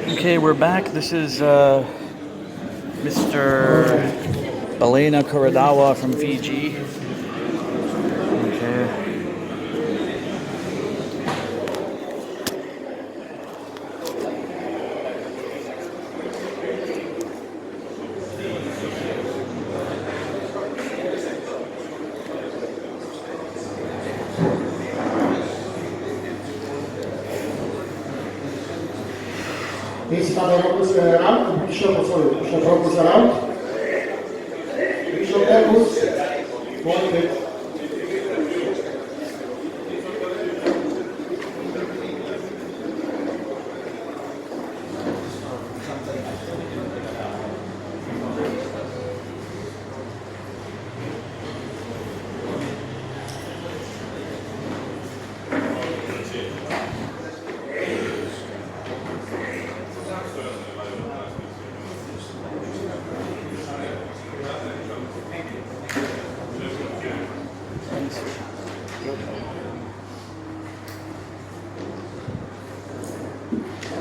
Okay, we're back. This is Mr. Baleinakorodawa from Fiji. Okay. Please have a focus around, Bishop focus around. Bishop Elvis, pointed.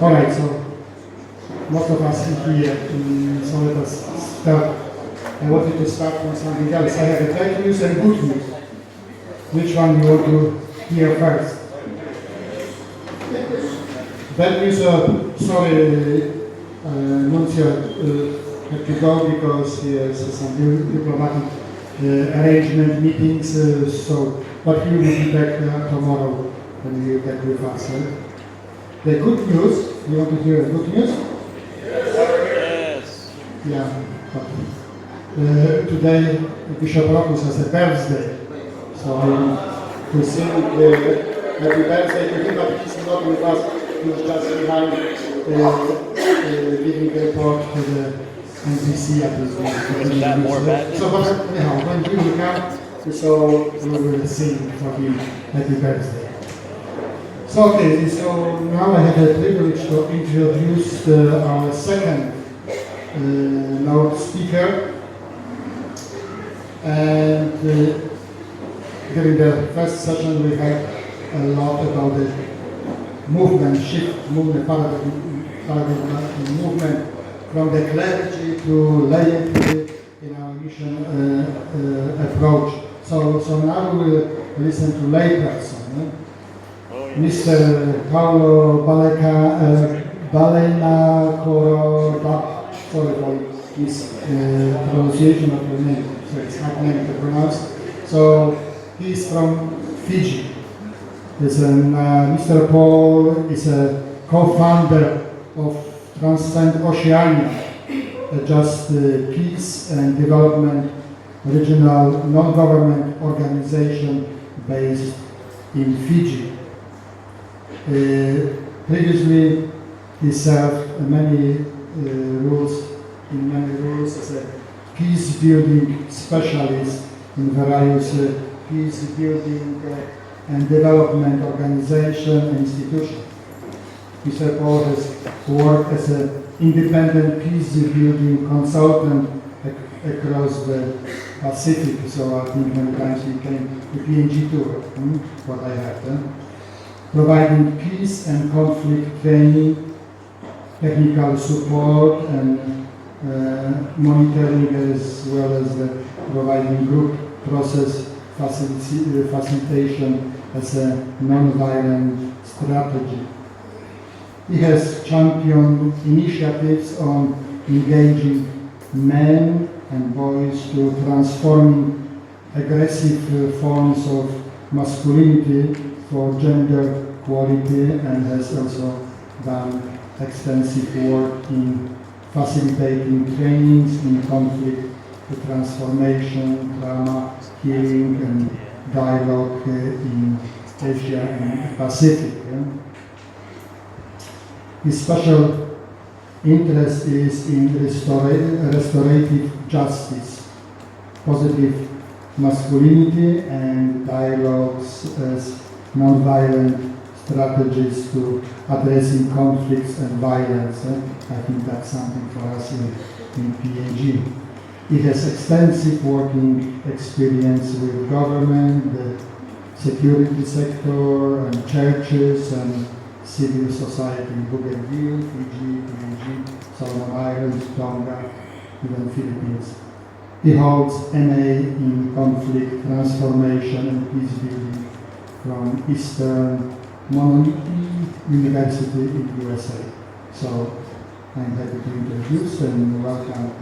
Alright, so most of us here, so let us start. I wanted to start from something else. I have a bad news and good news. Which one you want to hear first? Bad news, sorry, Nuncio had to go because he has some diplomatic arrangement meetings, but he will be back tomorrow when he will be back with us. The good news, you want to hear the good news? Yes. Yeah. Today Bishop Rockus has a birthday, so I want to sing happy birthday to him, but he's not with us, he's just behind giving the report to the NBC at this moment. Isn't that more bad? So, but anyhow, when he will come, so we will sing for him happy birthday. So, okay, so now I have the privilege to introduce our second note speaker. And during the first session we had a lot about the movement, paradigm movement from the clergy to laity in our mission approach. So now we will listen to layperson. Mr. Paolo Baleinakorodawa, sorry for his pronunciation of your name, so it's hard name to pronounce. So he is from Fiji. Mr. Paul is a co-founder of Transcend Oceania, a just peace and development regional non-government organization based in Fiji. Previously, he served many roles as a peace building specialist in various peace building and development organization and institutions. Mr. Paul has worked as an independent peace building consultant across the Pacific, so I think many times he came to PNG tour, what I have done. Providing peace and conflict training, technical support and monitoring, as well as providing group process facilitation as a non-violent strategy. He has championed initiatives on engaging men and boys to transforming aggressive forms of masculinity for gender equality, and has also done extensive work in facilitating trainings in conflict transformation, trauma healing and dialogue in Asia and Pacific. His special interest is in restorative justice, positive masculinity and dialogues as non-violent strategies to addressing conflicts and violence. I think that's something for us in PNG. He has extensive working experience with government, the security sector, and churches and civil society in Bougainville, Fiji, Island, Tonga, even Philippines. He holds MA in Conflict Transformation and Peace Building from Eastern Mononiki University in USA. So I'm happy to introduce and welcome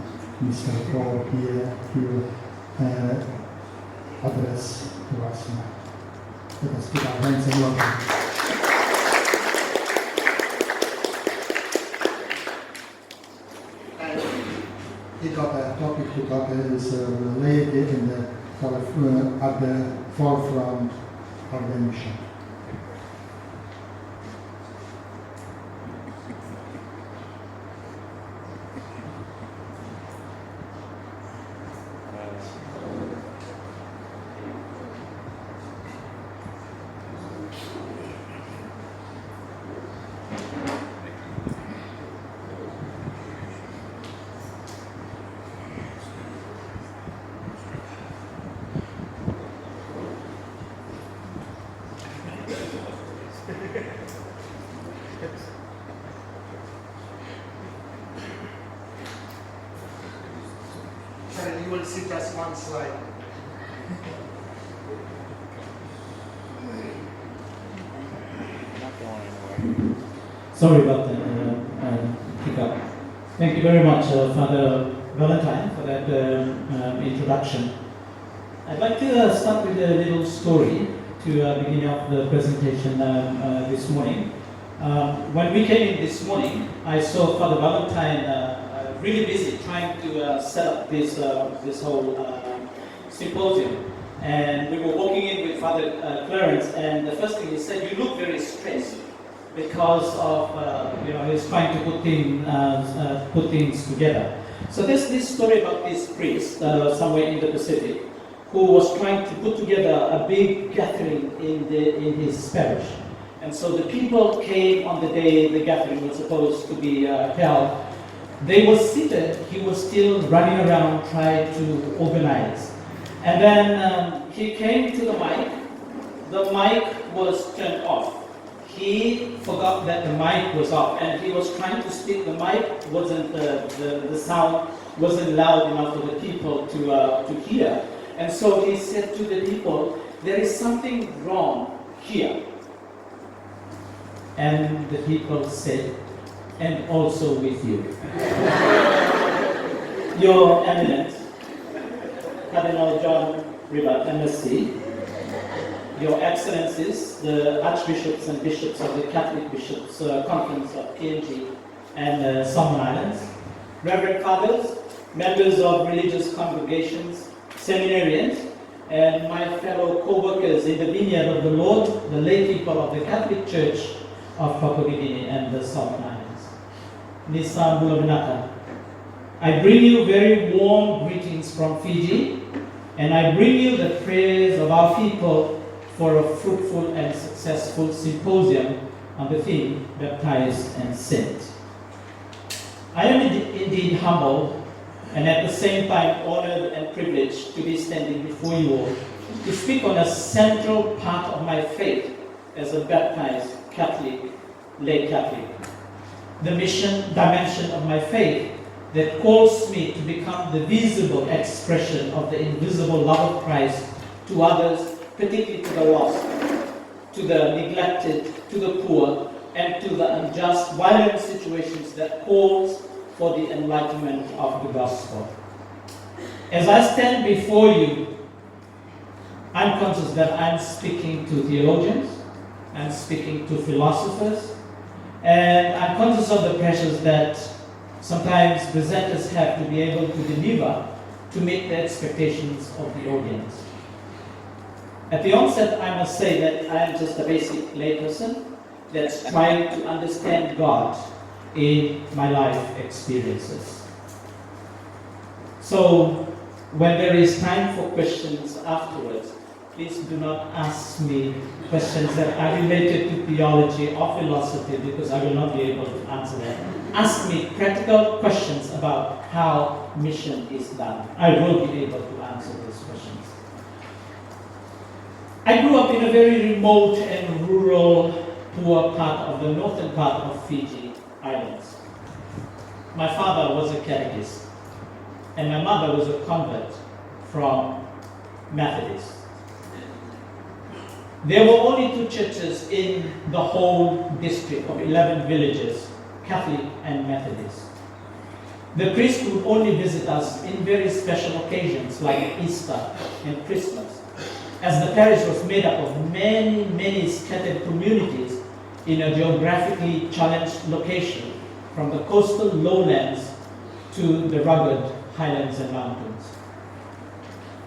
Mr. Paul here to address to us now. Let us put our hands and welcome. He got a topic to talk is lady in the at the forefront of the mission. You will see just one slide. Not going anywhere. Sorry about that hiccup. Thank you very much, Father Valentine, for that introduction. I'd like to start with a little story to begin off the presentation this morning. When we came in this morning, I saw Father Valentine really busy trying to set up this whole symposium. And we were walking in with Father Clarence, and the first thing he said, "You look very stressed," because of he's trying to put things together. So there's this story about this priest somewhere in the Pacific who was trying to put together a big gathering in his parish. And so the people came on the day the gathering was supposed to be held. They were seated, he was still running around trying to organize. And then he came to the mic was turned off. He forgot that the mic was off and he was trying to speak, the mic wasn't, the sound wasn't loud enough for the people to hear. And so he said to the people, "There is something wrong here." And the people said, "And also with you." Your Eminence, Cardinal John Ribat, MSc, Your Excellencies, the Archbishops and Bishops of the Catholic Bishops Conference of PNG and Solomon Islands, Reverend Fathers, members of religious congregations, seminarians, and my fellow co-workers in the vineyard of the Lord, the lay people of the Catholic Church of Papua New Guinea and the Solomon Islands. Nisa Bulabinaka, I bring you very warm greetings from Fiji, and I bring you the prayers of our people for a fruitful and successful symposium on the theme, Baptized and Sent. I am indeed humbled and at the same time honored and privileged to be standing before you all to speak on a central part of my faith as a baptized Catholic, lay Catholic. The mission dimension of my faith that calls me to become the visible expression of the invisible love of Christ to others, particularly to the lost, to the neglected, to the poor, and to the unjust, violent situations that calls for the enlightenment of the gospel. As I stand before you, I'm conscious that I'm speaking to theologians, I'm speaking to philosophers, and I'm conscious of the pressures that sometimes presenters have to be able to deliver to meet the expectations of the audience. At the onset, I must say that I am just a basic layperson that's trying to understand God in my life experiences. So, when there is time for questions afterwards, please do not ask me questions that are related to theology or philosophy because I will not be able to answer that. Ask me practical questions about how mission is done. I will be able to answer those questions. I grew up in a very remote and rural, poor part of the northern part of Fiji Islands. my father was a catechist, and my mother was a convert from Methodist. There were only two churches in the whole district of 11 villages, Catholic and Methodist. The priest would only visit us in very special occasions like Easter and Christmas, as the parish was made up of many, many scattered communities in a geographically challenged location, from the coastal lowlands to the rugged highlands and mountains.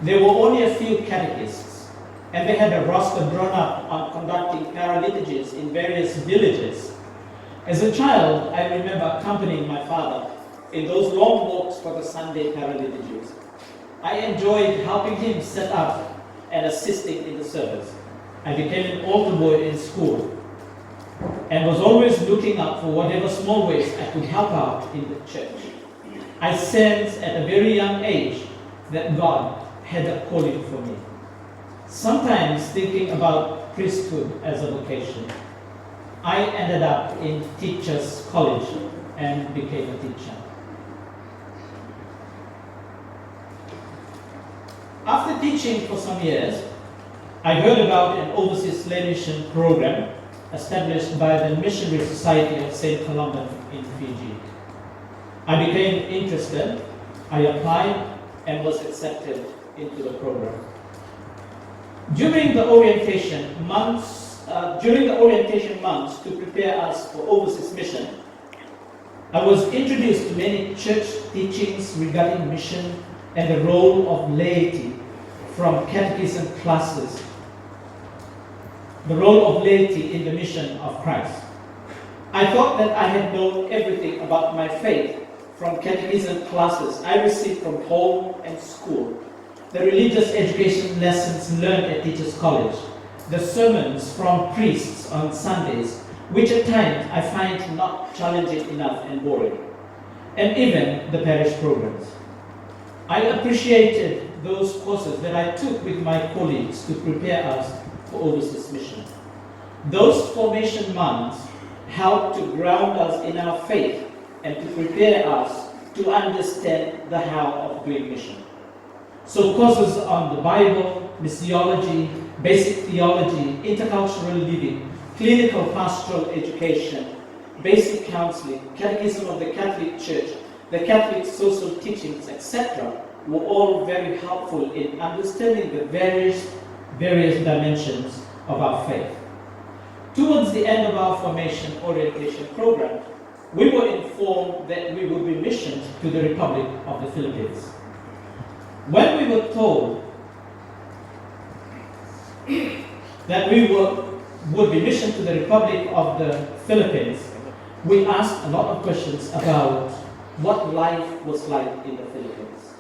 There were only a few catechists, and they had a roster drawn up on conducting paraliturgies in various villages. As a child, I remember accompanying my father in those long walks for the Sunday paraliturgies. I enjoyed helping him set up and assisting in the service. I became an altar boy in school and was always looking out for whatever small ways I could help out in the church. I sensed at a very young age that God had a calling for me. Sometimes thinking about priesthood as a vocation, I ended up in teachers' college and became a teacher. After teaching for some years, I heard about an overseas lay mission program established by the Missionary Society of St. Columban in Fiji. I became interested, I applied, and was accepted into the program. During the orientation months to prepare us for overseas mission, I was introduced to many church teachings regarding mission and the role of laity from catechism classes, the role of laity in the mission of Christ. I thought that I had known everything about my faith from catechism classes I received from home and school, the religious education lessons learned at Teachers College, the sermons from priests on Sundays, which at times I find not challenging enough and boring, and even the parish programs. I appreciated those courses that I took with my colleagues to prepare us for overseas mission. Those formation months helped to ground us in our faith and to prepare us to understand the how of doing mission. So courses on the Bible, missiology, basic theology, intercultural living, clinical pastoral education, basic counseling, catechism of the Catholic Church, the Catholic social teachings, etc., were all very helpful in understanding the various dimensions of our faith. Towards the end of our formation orientation program, we were informed that we would be missioned to the Republic of the Philippines. When we were told that we would be missioned to the Republic of the Philippines, we asked a lot of questions about what life was like in the Philippines.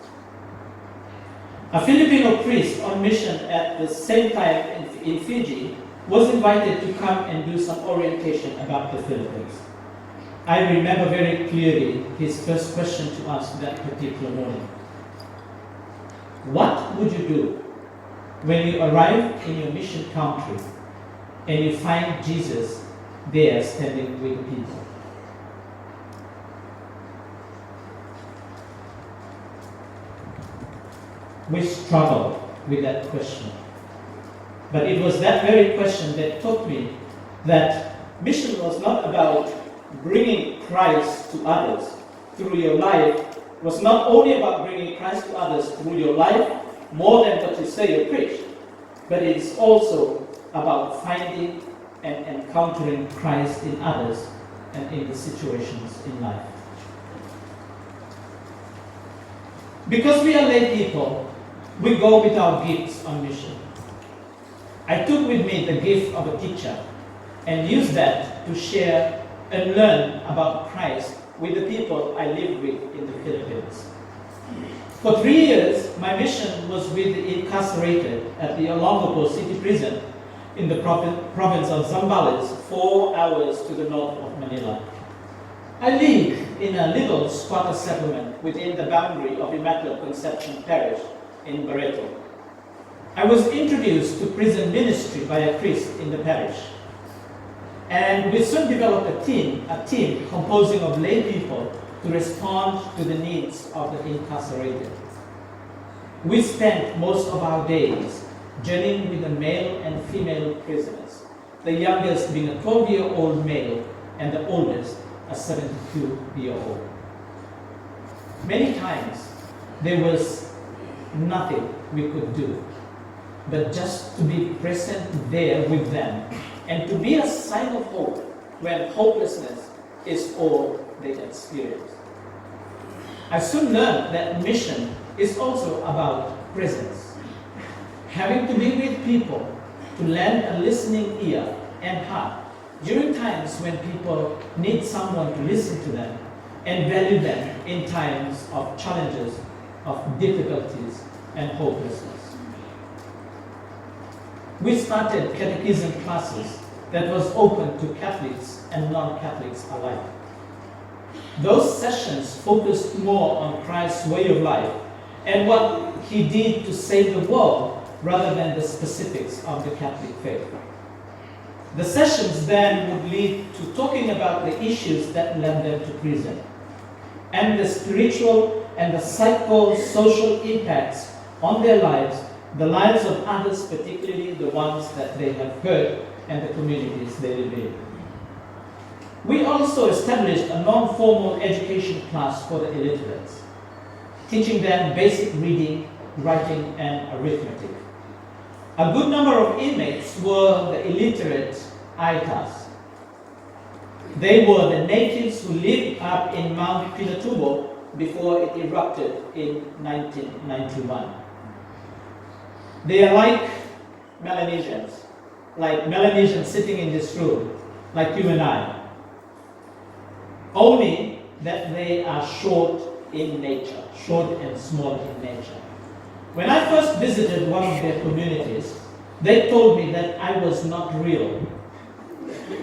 A Filipino priest on mission at the same time in Fiji was invited to come and do some orientation about the Philippines. I remember very clearly his first question to us that particular morning. What would you do when you arrive in your mission country and you find Jesus there standing with the people? We struggled with that question. But it was that very question that taught me that mission was not about bringing Christ to others through your life, was not only about bringing Christ to others through your life, more than what you say or preach, but it is also about finding and encountering Christ in others and in the situations in life. Because we are lay people, we go with our gifts on mission. I took with me the gift of a teacher and used that to share and learn about Christ with the people I lived with in the Philippines. For 3 years, my mission was with the incarcerated at the Olongapo City Prison in the province of Zambales, 4 hours to the north of Manila. I lived in a little squatter settlement within the boundary of Immaculate Conception Parish in Barreto. I was introduced to prison ministry by a priest in the parish. And we soon developed a team composing of lay people to respond to the needs of the incarcerated. We spent most of our days journeying with the male and female prisoners, the youngest being a 12-year-old male and the oldest a 72-year-old. Many times there was nothing we could do but just to be present there with them and to be a sign of hope when hopelessness is all they experience. I soon learned that mission is also about presence. Having to be with people, to lend a listening ear and heart during times when people need someone to listen to them and value them in times of challenges, of difficulties and hopelessness. We started catechism classes that was open to Catholics and non-Catholics alike. Those sessions focused more on Christ's way of life and what he did to save the world rather than the specifics of the Catholic faith. The sessions then would lead to talking about the issues that led them to prison and the spiritual and the psycho-social impacts on their lives, the lives of others, particularly the ones that they have hurt and the communities they live in. We also established a non-formal education class for the illiterates, teaching them basic reading, writing, and arithmetic. A good number of inmates were the illiterate Aitas. They were the natives who lived up in Mount Pinatubo before it erupted in 1991. They are like Melanesians sitting in this room, like you and I. Only that they are short in nature, short and small in nature. When I first visited one of their communities, they told me that I was not real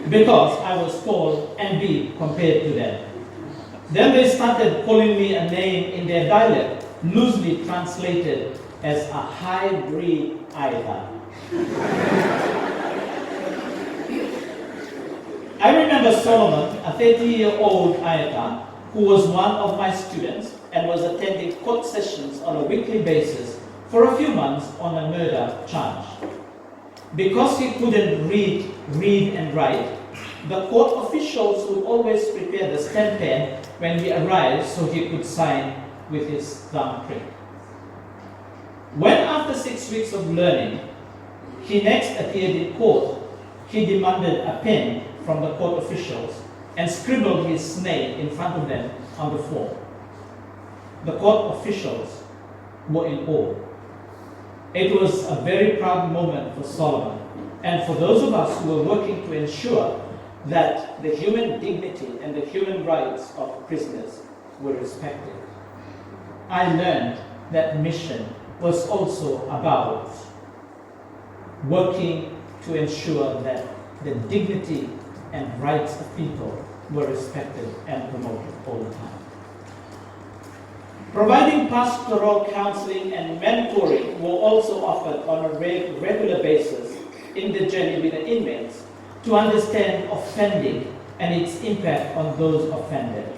because I was tall and big compared to them. Then they started calling me a name in their dialect, loosely translated as a hybrid Aita. I remember Solomon, a 30-year-old Aita, who was one of my students and was attending court sessions on a weekly basis for a few months on a murder charge. Because he couldn't read and write, the court officials would always prepare the stamp pen when he arrived so he could sign with his thumbprint. When after 6 weeks of learning, he next appeared in court, he demanded a pen from the court officials and scribbled his name in front of them on the form. The court officials were in awe. It was a very proud moment for Solomon and for those of us who were working to ensure that the human dignity and the human rights of prisoners were respected. I learned that mission was also about working to ensure that the dignity and rights of people were respected and promoted all the time. Providing pastoral counseling and mentoring were also offered on a regular basis in the journey with the inmates to understand offending and its impact on those offended,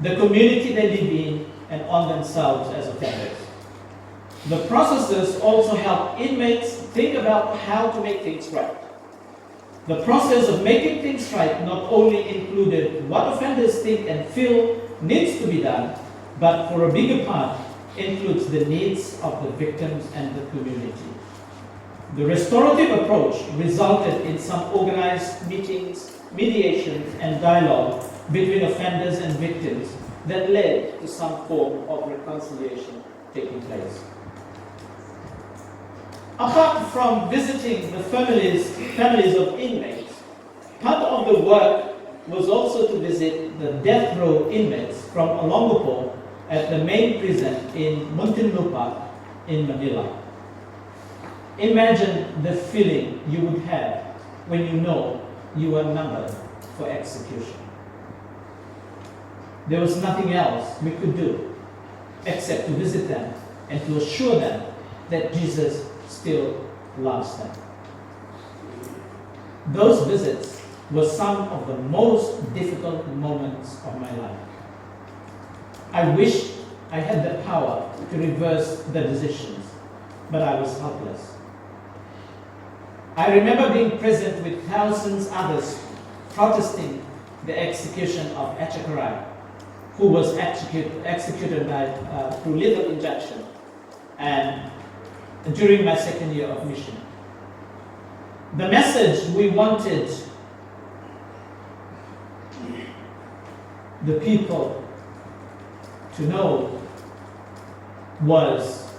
the community they live in, and on themselves as offenders. The processes also help inmates think about how to make things right. The process of making things right not only included what offenders think and feel needs to be done, but for a bigger part includes the needs of the victims and the community. The restorative approach resulted in some organized meetings, mediations, and dialogue between offenders and victims that led to some form of reconciliation taking place. Apart from visiting the families of inmates, part of the work was also to visit the death row inmates from Olongapo at the main prison in Muntinlupa in Manila. Imagine the feeling you would have when you know you were numbered for execution. There was nothing else we could do except to visit them and to assure them that Jesus still loves them. Those visits were some of the most difficult moments of my life. I wished I had the power to reverse the decisions, but I was helpless. I remember being present with thousands others protesting the execution of Achakarai, who was executed through lethal injection and during my second year of mission. The message we wanted the people to know was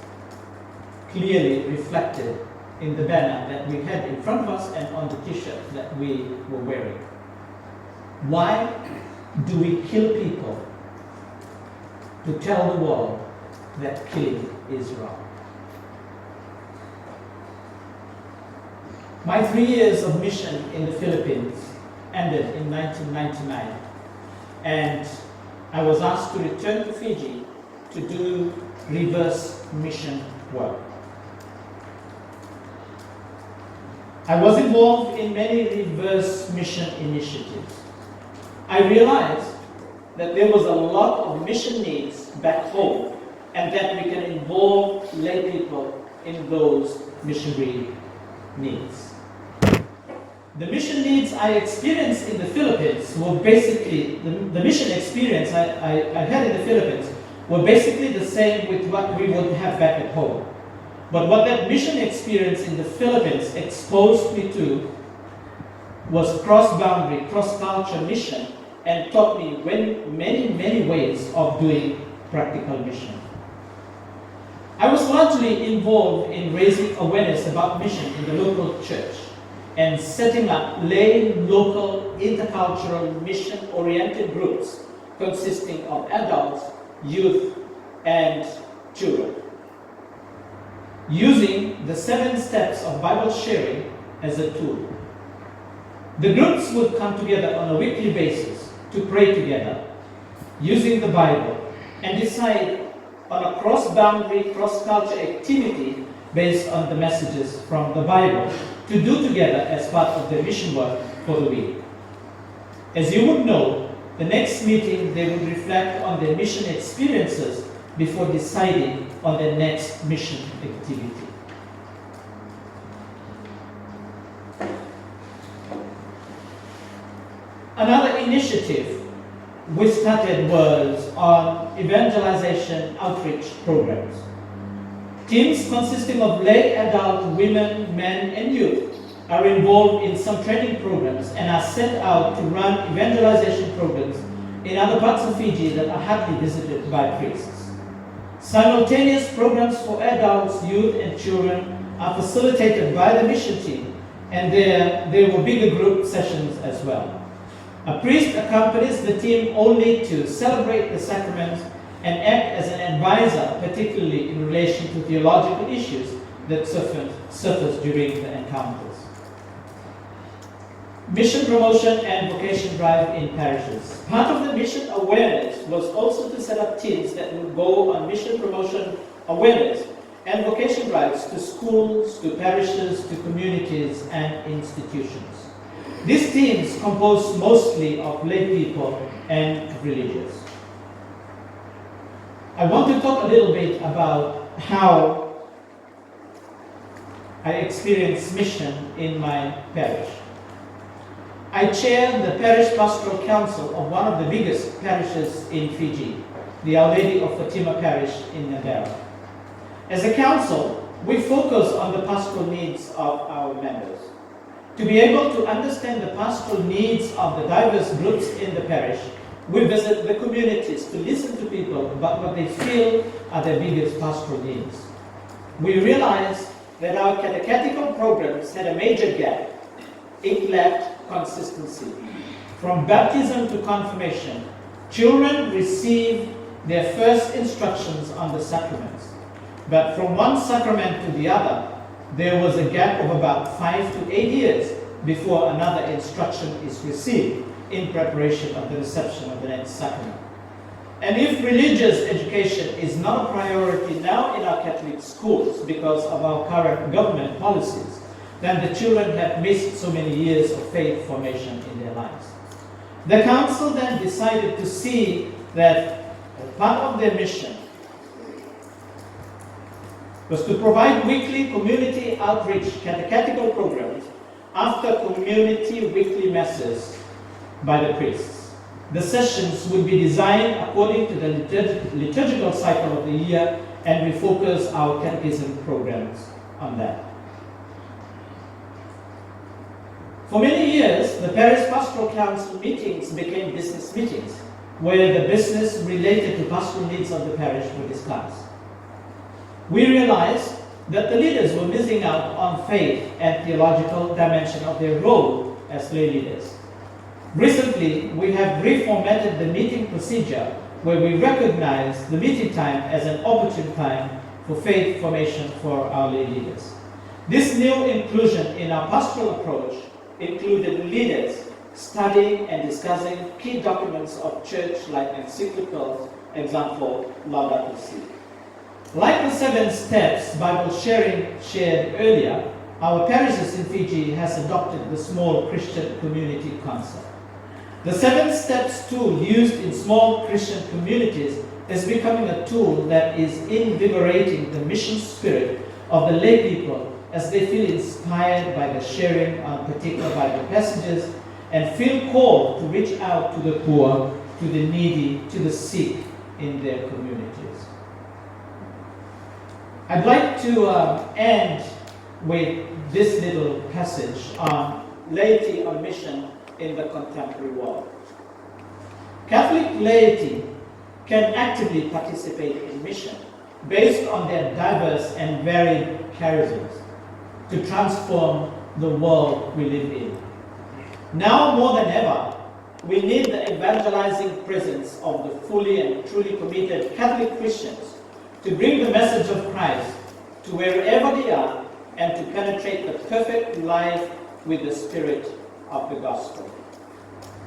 clearly reflected in the banner that we had in front of us and on the t-shirt that we were wearing. Why do we kill people? To tell the world that killing is wrong. My 3 years of mission in the Philippines ended in 1999, and I was asked to return to Fiji to do reverse mission work. I was involved in many reverse mission initiatives. I realized that there was a lot of mission needs back home, and that we can involve lay people in those missionary needs. The mission needs I experienced in the Philippines were basically, the mission experience I had in the Philippines were basically the same with what we would have back at home. But what that mission experience in the Philippines exposed me to was cross-boundary, cross-culture mission, and taught me many ways of doing practical mission. I was largely involved in raising awareness about mission in the local church and setting up lay, local, intercultural, mission-oriented groups consisting of adults, youth, and children, using the 7 steps of Bible sharing as a tool. The groups would come together on a weekly basis to pray together, using the Bible, and decide on a cross-boundary, cross-culture activity based on the messages from the Bible to do together as part of their mission work for the week. As you would know, the next meeting they would reflect on their mission experiences before deciding on their next mission activity. Another initiative we started was on evangelization outreach programs. Teams consisting of lay, adult, women, men, and youth are involved in some training programs and are sent out to run evangelization programs in other parts of Fiji that are hardly visited by priests. Simultaneous programs for adults, youth, and children are facilitated by the mission team, and there were bigger group sessions as well. A priest accompanies the team only to celebrate the sacraments and act as an advisor, particularly in relation to theological issues that surface during the encounters. Mission promotion and vocation drive in parishes. Part of the mission awareness was also to set up teams that would go on mission promotion awareness and vocation drives to schools, to parishes, to communities, and institutions. These teams composed mostly of lay people and religious. I want to talk a little bit about how I experienced mission in my parish. I chair the Parish Pastoral Council of one of the biggest parishes in Fiji, the Our Lady of Fatima Parish in Nadera. As a council, we focus on the pastoral needs of our members. To be able to understand the pastoral needs of the diverse groups in the parish, we visit the communities to listen to people about what they feel are their biggest pastoral needs. We realized that our catechetical programs had a major gap. It lacked consistency. From baptism to confirmation, children receive their first instructions on the sacraments. But from one sacrament to the other, there was a gap of about 5 to 8 years before another instruction is received in preparation of the reception of the next sacrament. And if religious education is not a priority now in our Catholic schools because of our current government policies, then the children have missed so many years of faith formation in their lives. The council then decided to see that Part of their mission was to provide weekly community outreach catechetical programs after community weekly masses by the priests. The sessions would be designed according to the liturgical cycle of the year, and we focus our catechism programs on that. For many years, the parish pastoral council meetings became business meetings, where the business related to pastoral needs of the parish were discussed. We realized that the leaders were missing out on faith and theological dimension of their role as lay leaders. Recently, we have reformatted the meeting procedure where we recognize the meeting time as an opportune time for faith formation for our lay leaders. This new inclusion in our pastoral approach included leaders studying and discussing key documents of church like encyclicals, example, Laudato Si. Like the 7 steps Bible sharing shared earlier, our parishes in Fiji has adopted the small Christian community concept. The 7 steps tool used in small Christian communities is becoming a tool that is invigorating the mission spirit of the lay people as they feel inspired by the sharing on particular Bible passages and feel called to reach out to the poor, to the needy, to the sick in their communities. I'd like to end with this little passage on laity on mission in the contemporary world. Catholic laity can actively participate in mission based on their diverse and varied charisms to transform the world we live in. Now more than ever, we need the evangelizing presence of the fully and truly committed Catholic Christians to bring the message of Christ to wherever they are and to penetrate the perfect life with the spirit of the gospel.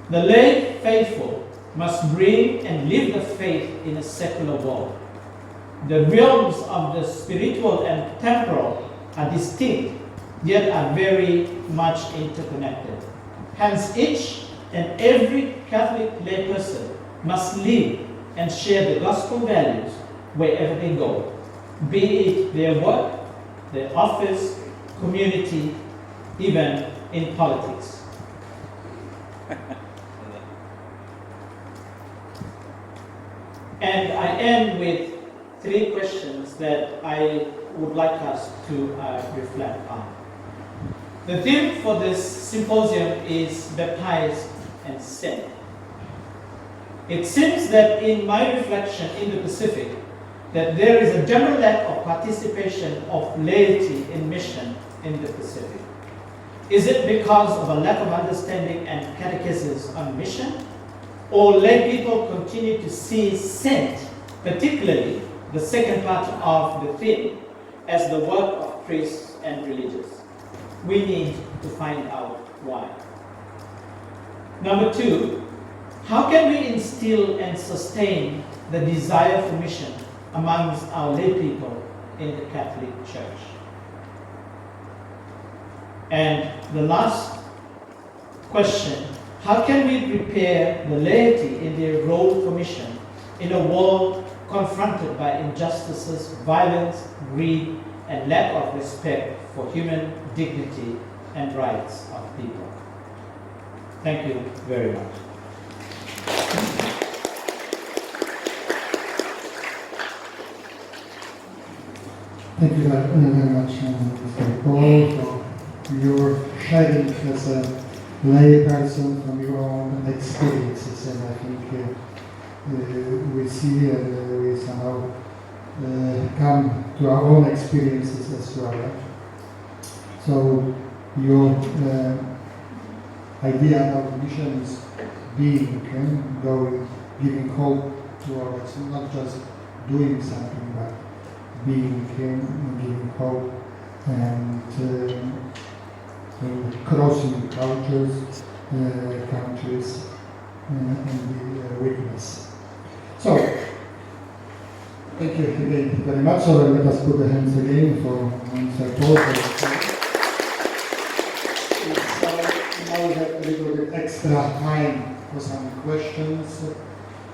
The lay faithful must bring and live the faith in a secular world. The realms of the spiritual and temporal are distinct, yet are very much interconnected. Hence, each and every Catholic layperson must live and share the gospel values wherever they go, be it their work, their office, community, even in politics. And I end with 3 questions that I would like us to reflect on. The theme for this symposium is baptized and sent. It seems that in my reflection in the Pacific, that there is a general lack of participation of laity in mission in the Pacific. Is it because of a lack of understanding and catechesis on mission? Or lay people continue to see sent, particularly the second part of the theme, as the work of priests and religious? We need to find out why. Number 2, how can we instill and sustain the desire for mission amongst our lay people in the Catholic Church? And the last question, how can we prepare the laity in their role for mission in a world confronted by injustices, violence, greed, and lack of respect for human dignity and rights of people? Thank you very much. Thank you very much, Mr. Paolo, for your sharing as a lay person from your own experiences, and I think we see and we somehow come to our own experiences as well. Right? So your idea about mission is being, going, giving hope to others, not just doing something, but being, giving hope, and crossing cultures, countries, and the witness. So, thank you again very much. So let us put the hands again for Mr. Paul. So now we have a little bit extra time for some questions.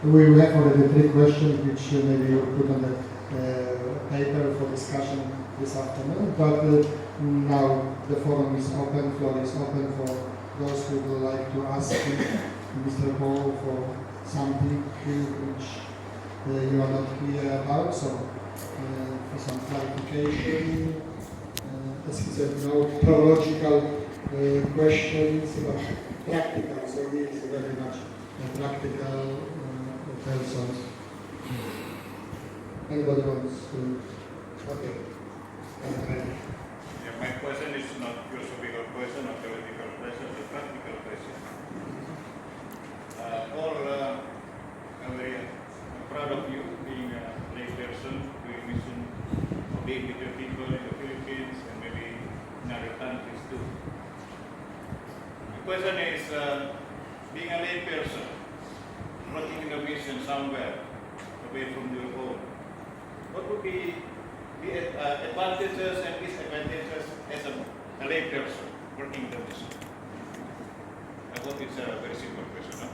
We will have already 3 questions which maybe we'll put on the paper for discussion this afternoon, but now the forum is open, floor is open for those who would like to ask Mr. Paolo for something which you are not clear about, so for some clarification, as he said, no theological questions, but practical, so he is very much a practical person. Anybody wants to? Okay. Yeah, my question is not philosophical question or theoretical question, it's a practical question. Paul, I'm very proud of you being a lay person, doing mission, being with your people in the Philippines and maybe in other countries too. The question is, being a lay person, working in a mission somewhere away from your home, what would be the advantages and disadvantages as a lay person working in the mission? I hope it's a very simple question. No?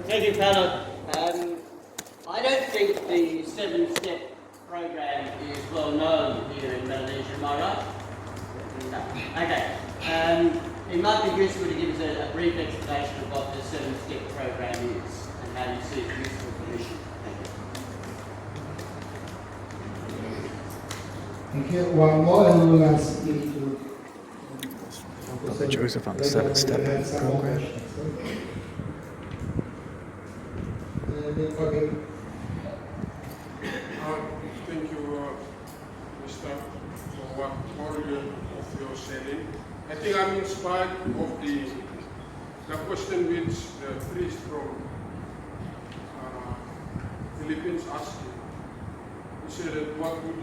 Thank you, Paolo. I don't think the 7-step program is well known here in Malaysia, am I right? No. Okay. It might be useful to give us a brief explanation of what the 7-step program is and how you see it useful for mission. Thank you. One more, and we will ask you to. Joseph on the 7-step program. Thank you, Mr. for what all of you saying. I think I'm inspired of the question which the priest from Philippines asked you. He said that what would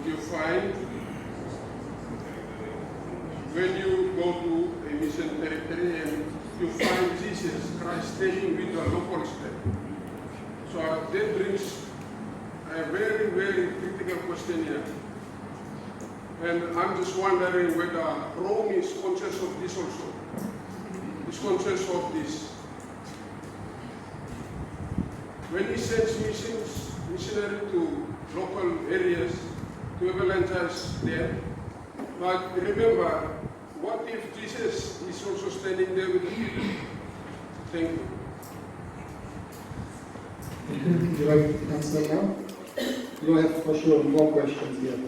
you find when you go to a mission territory and you find Jesus Christ staying with the locals there? So that brings a very, very critical question here. And I'm just wondering whether Rome is conscious of this also. Is conscious of this. When he sends missionary to local areas to evangelize there, but remember, what if Jesus is also standing there with the people? Thank you. Would you like to answer now? You have for sure more questions here.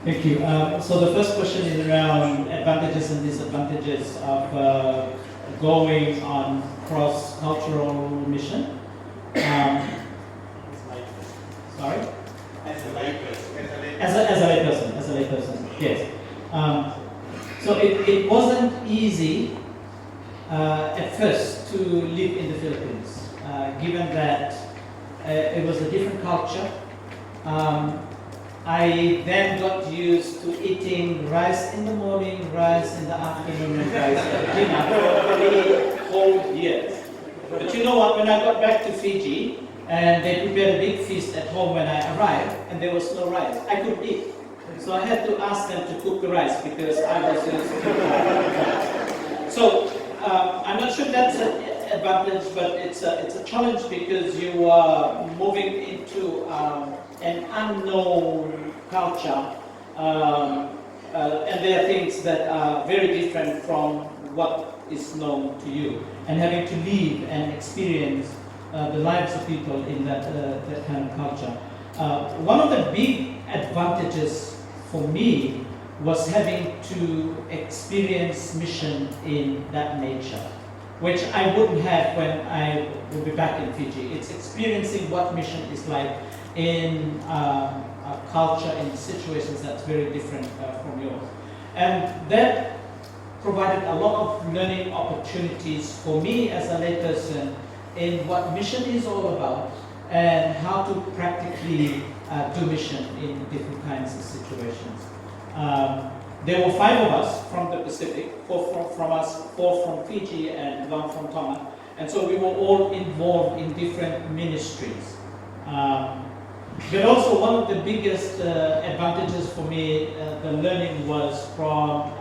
Thank you. So the first question is around advantages and disadvantages of going on cross-cultural mission. Sorry? As a layperson, yes. So it wasn't easy at first to live in the Philippines, given that it was a different culture. I then got used to eating rice in the morning, rice in the afternoon, and rice at dinner for 3 whole years. But you know what, when I got back to Fiji, and they prepared a big feast at home when I arrived, and there was no rice, I couldn't eat. So I had to ask them to cook the rice because I was used to rice. So I'm not sure that's an advantage, but it's a challenge because you are moving into an unknown culture, and there are things that are very different from what is known to you, and having to live and experience the lives of people in that kind of culture. One of the big advantages for me was having to experience mission in that nature, which I wouldn't have when I would be back in Fiji. It's experiencing what mission is like in a culture, in situations that's very different from yours. And that provided a lot of learning opportunities for me as a layperson in what mission is all about and how to practically do mission in different kinds of situations. There were 5 of us from the Pacific, 4 from us, 4 from Fiji, and 1 from Tonga. And so we were all involved in different ministries. But also one of the biggest advantages for me, the learning was from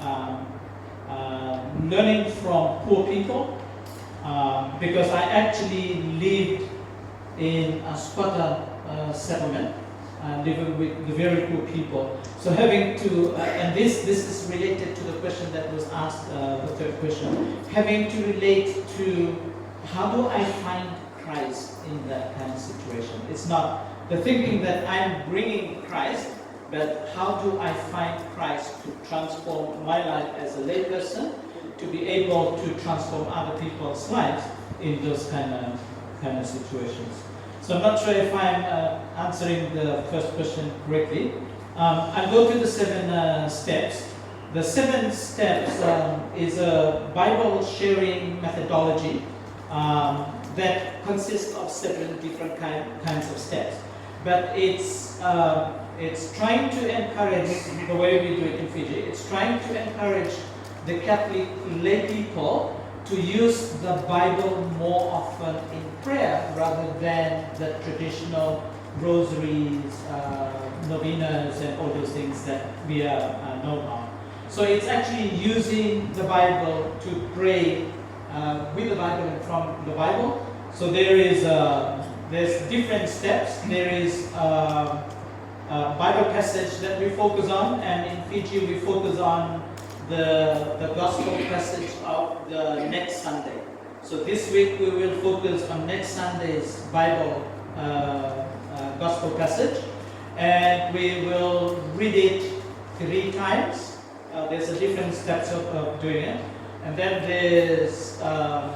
learning from poor people, because I actually lived in a squatter settlement, living with the very poor people. So having to, and this is related to the question that was asked, the third question, having to relate to how do I find Christ in that kind of situation. It's not the thinking that I'm bringing Christ, but how do I find Christ to transform my life as a layperson, to be able to transform other people's lives in those kind of situations. So I'm not sure if I'm answering the first question correctly. I'll go to the 7 steps. The 7 steps is a Bible sharing methodology that consists of 7 different kinds of steps. But it's trying to encourage, the way we do it in Fiji, it's trying to encourage the Catholic lay people to use the Bible more often in prayer rather than the traditional rosaries, novenas, and all those things that we are known on. So it's actually using the Bible to pray with the Bible and from the Bible. So there's different steps. There is a Bible passage that we focus on, and in Fiji we focus on the gospel passage of the next Sunday. So this week we will focus on next Sunday's Bible gospel passage, and we will read it 3 times. There's a different steps of doing it, and then there's a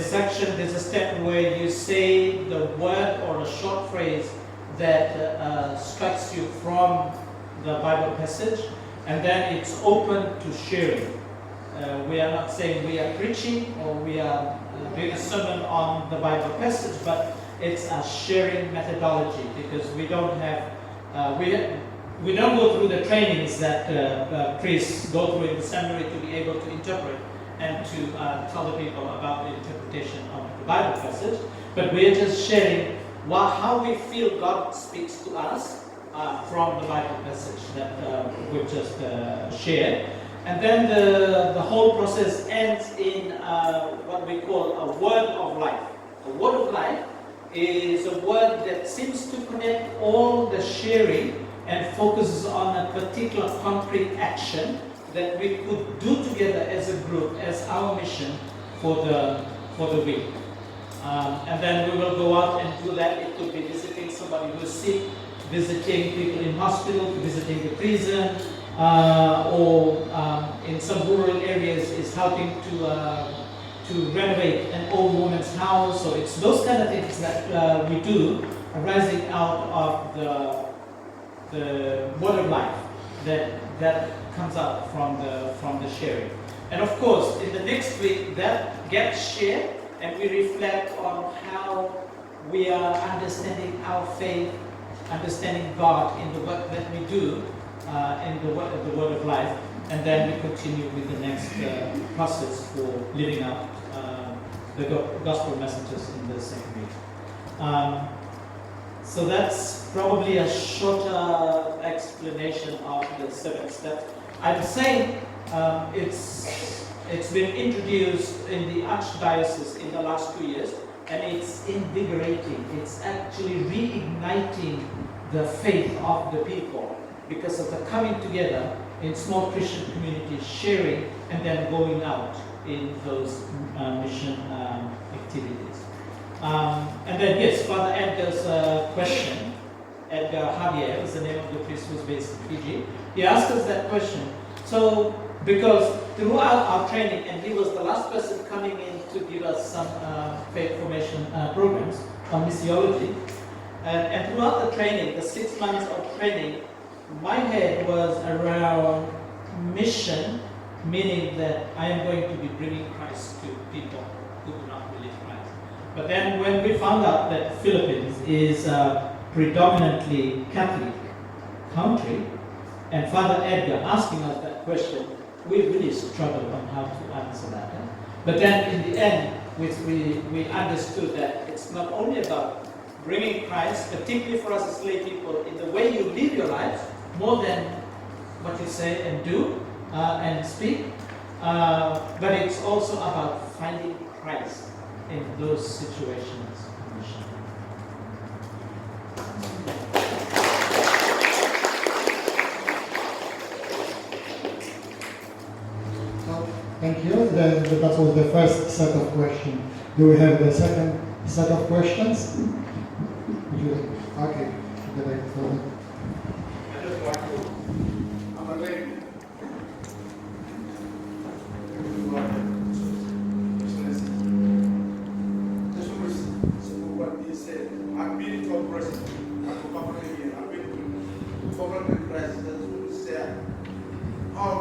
section, there's a step where you say the word or a short phrase that strikes you from the Bible passage, and then it's open to sharing. We are not saying we are preaching or we are doing a sermon on the Bible passage, but it's a sharing methodology, because we don't have, we don't go through the trainings that priests go through in the seminary to be able to interpret and to tell the people about the interpretation of the Bible passage, but we're just sharing how we feel God speaks to us from the Bible passage that we've just shared. And then the whole process ends in what we call a word of life. A word of life is a word that seems to connect all the sharing and focuses on a particular concrete action that we could do together as a group, as our mission for the week. And then we will go out and do that. It could be visiting somebody who is sick, visiting people in hospital, visiting the prison, or in some rural areas is helping to renovate an old woman's house. So it's those kind of things that we do arising out of the word of life that comes out from the sharing. And of course, in the next week, that gets shared, and we reflect on how we are understanding our faith, understanding God in the work that we do in the word of life, and then we continue with the next process for living out the gospel messages in the same week. So that's probably a shorter explanation of the 7 steps. I'd say it's been introduced in the Archdiocese in the last 2 years, and it's invigorating. It's actually reigniting the faith of the people because of the coming together in small Christian communities, sharing, and then going out in those mission activities. And then yes, Father Edgar's question, Edgar Javier is the name of the priest who's based in Fiji. He asked us that question. So, because throughout our training, and he was the last person coming in to give us some faith formation programs on missiology, and throughout the training, the 6 months of training, my head was around mission, meaning that I am going to be bringing Christ to people who do not believe Christ. But then when we found out that Philippines is a predominantly Catholic country, and Father Edgar asking us that question, we really struggled on how to answer that. But then in the end, we understood that it's not only about bringing Christ, particularly for us as lay people, in the way you live your life, more than what you say and do and speak, but it's also about finding Christ in those situations. Thank you. That was the first set of questions. Do we have the second set of questions? Okay. I just want to, I'm a lady. Just what he said. I've been to a president. I've been to government presidents who said how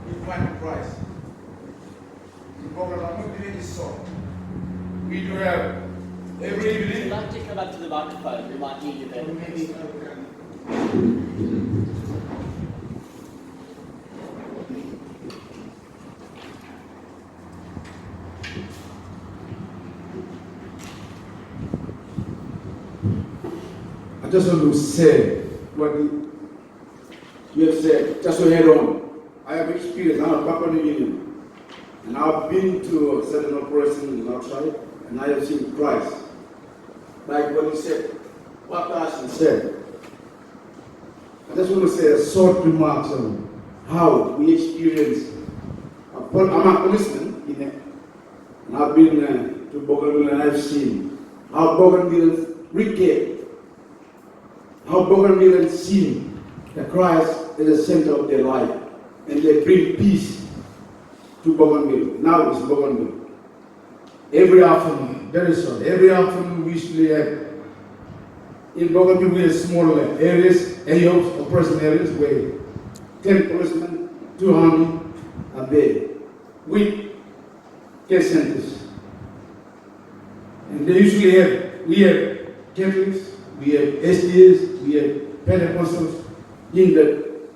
we find Christ. I'm not doing this song. We do have every Would you evening. like to come up to the microphone? We might need you there. I just want to say what you have said, just to head on. I have experience, I'm a Papua New Guinea, and I've been to a certain operation outside, and I have seen Christ. Like what he said, what Ashton said. I just want to say a short remarks on how we experience. I'm a policeman in it, and I've been to Bougainville and I've seen how Bougainville recap, how Bougainville seen the Christ is the center of their life, and they bring peace to Bougainville. Now it's Bougainville. Every afternoon, very short, every afternoon we usually have, in Bougainville we have small areas, AOs, operation areas, where 10 policemen, 2 army are there, with care centers. And they usually have, we have Catholics, we have SDAs, we have Pentecostals in the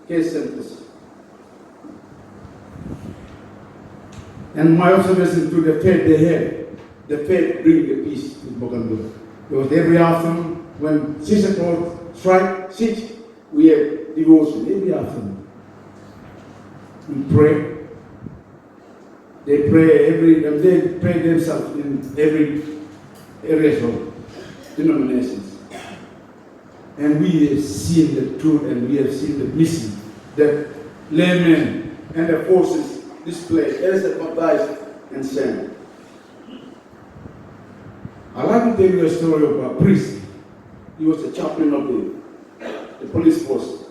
care centers. And my observation to the faith they have, the faith brings the peace to Bougainville. Because every afternoon, when 6 o'clock strike, 6, we have devotion every afternoon. We pray. They pray they pray themselves in every area of denominations. And we have seen the truth and we have seen the mission that laymen and the forces display as a baptized and sent. I'd like to tell you a story of a priest. He was the chaplain of the police force.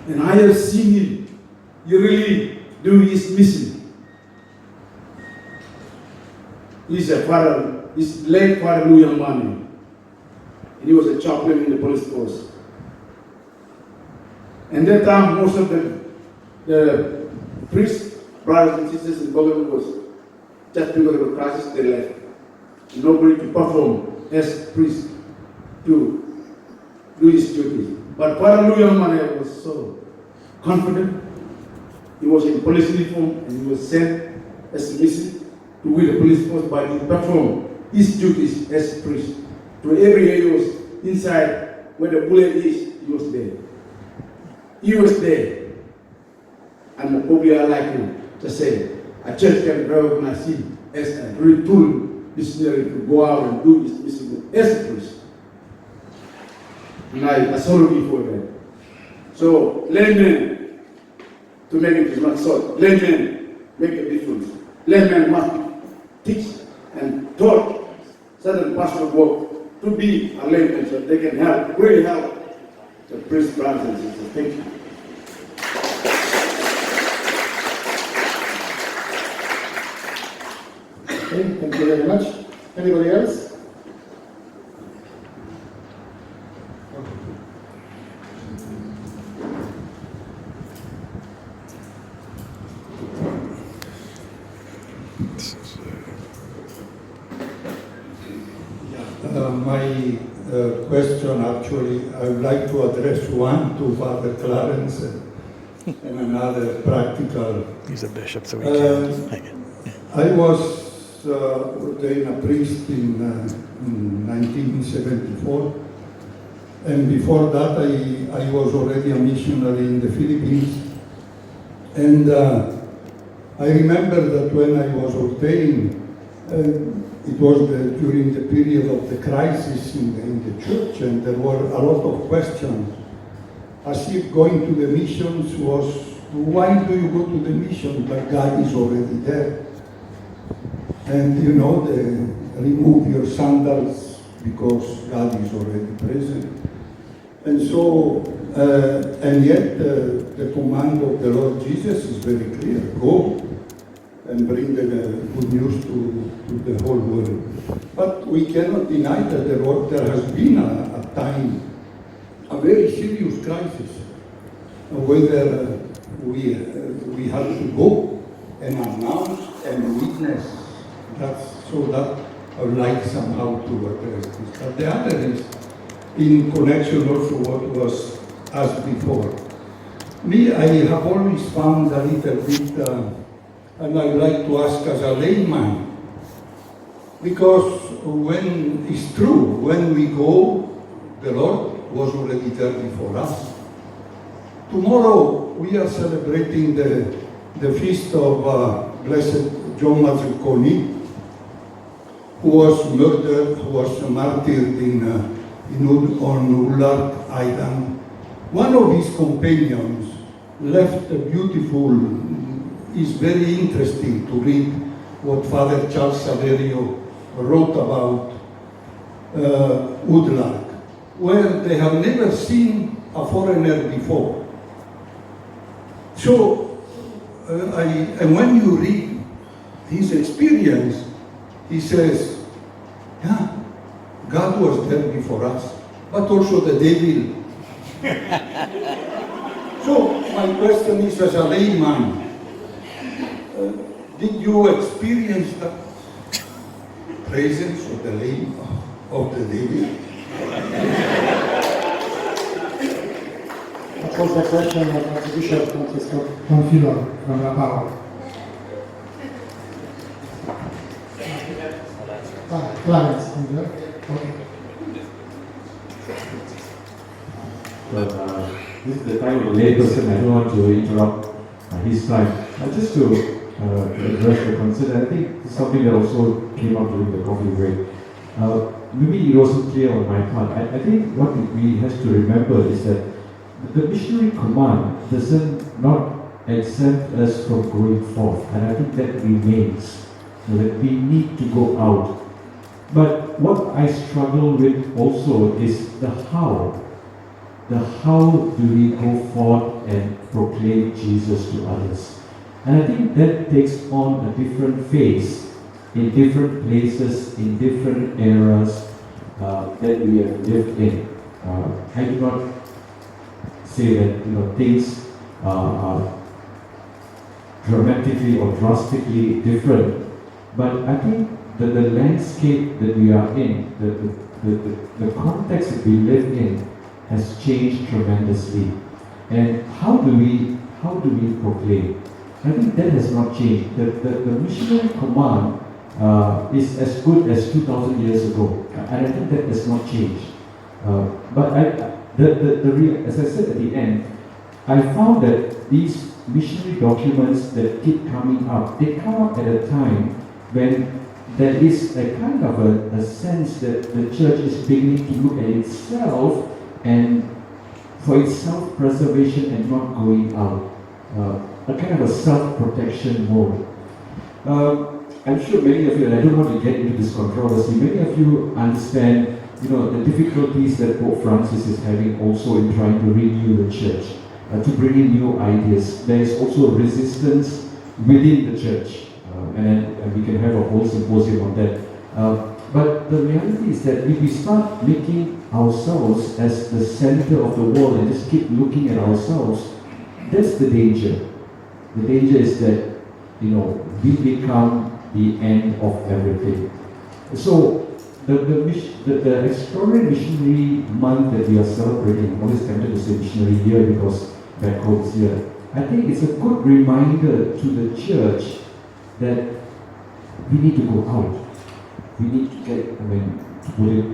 And I have seen him. He really do his mission. He's a father, he's late Father Louis Manny. And he was a chaplain in the police force. And that time, most of the priests, brothers and sisters in Bougainville was just because of the crisis, they left. Nobody to perform as priest to do his duties. But Father Louis Manny was so confident. He was in police uniform and he was sent as a mission to with the police force, but he performed his duties as priest. To every area inside where the bullet is, he was there. He was there. And probably I like him to say, a church can recognize him as a really true missionary to go out and do his mission as a priest. And I salute you for that. So, laymen, to make it not short, laymen make a difference. Laymen must teach and taught certain pastoral work to be a layman so they can help, really help the priest, brothers and sisters. Thank you. Okay, thank you very much. Anybody else? My question, actually, I would like to address one to Father Clarence and another practical. He's a bishop, so we can't hang it. I was ordained a priest in 1974, and before that I was already a missionary in the Philippines. And I remember that when I was ordained, it was during the period of the crisis in the church, and there were a lot of questions, as if going to the missions was, why do you go to the mission, but God is already there? And you know, remove your sandals because God is already present. And so, and yet the command of the Lord Jesus is very clear: go and bring the good news to the whole world. But we cannot deny that there has been a time, a very serious crisis, whether we have to go and announce and witness. So that I would like somehow to address this. But the other is in connection also what was asked before. Me, I have always found a little bit, and I would like to ask as a layman, because when it's true, when we go, the Lord was already there before us. Tomorrow we are celebrating the feast of Blessed John Mazzucconi, who was murdered, who was martyred on Ullard Island. One of his companions left a beautiful, it's very interesting to read what Father Charles Saverio wrote about Ullard, where they have never seen a foreigner before. So, and when you read his experience, he says, yeah, God was there before us, but also the devil. So my question is, as a layman, did you experience the presence of the devil? That was the question of Archbishop Francisco Confilo from Paolo. Clarence, okay. But this is the time of a layperson. I don't want to interrupt his time. Just to address the concern, I think it's something that also came up during the coffee break. Maybe it wasn't clear on my part. I think what we have to remember is that the missionary command doesn't not exempt us from going forth, and I think that remains, so that we need to go out. But what I struggle with also is the how. The how do we go forth and proclaim Jesus to others? And I think that takes on a different phase in different places, in different eras that we have lived in. I do not say that things are dramatically or drastically different, but I think that the landscape that we are in, the context that we live in, has changed tremendously. And how do we proclaim? I think that has not changed. The missionary command is as good as 2,000 years ago, and I think that has not changed. But as I said at the end, I found that these missionary documents that keep coming up, they come up at a time when there is a kind of a sense that the church is beginning to look at itself and for its self-preservation and not going out. A kind of a self-protection mode. I'm sure many of you, and I don't want to get into this controversy, many of you understand, the difficulties that Pope Francis is having also in trying to renew the church, to bring in new ideas. There is also resistance within the church, and we can have a whole symposium on that. But the reality is that if we start making ourselves as the center of the world and just keep looking at ourselves, that's the danger. The danger is that, we become the end of everything. So, the extraordinary missionary month that we are celebrating, I'm always tempted to say missionary year because back home is here. I think it's a good reminder to the church that we need to go out. We need to get, to put it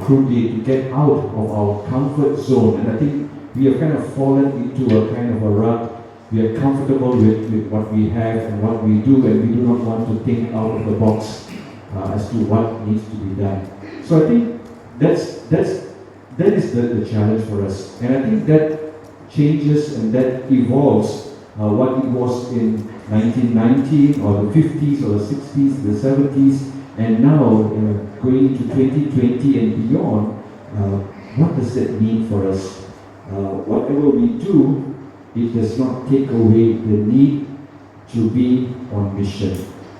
crudely, to get out of our comfort zone. And I think we have kind of fallen into a kind of a rut. We are comfortable with what we have and what we do, and we do not want to think out of the box as to what needs to be done. So I think that is the challenge for us. And I think that changes and that evolves what it was in 1990 or the 50s or the 60s, the 70s, and now going into 2020 and beyond, what does that mean for us? Whatever we do, it does not take away the need to be on mission.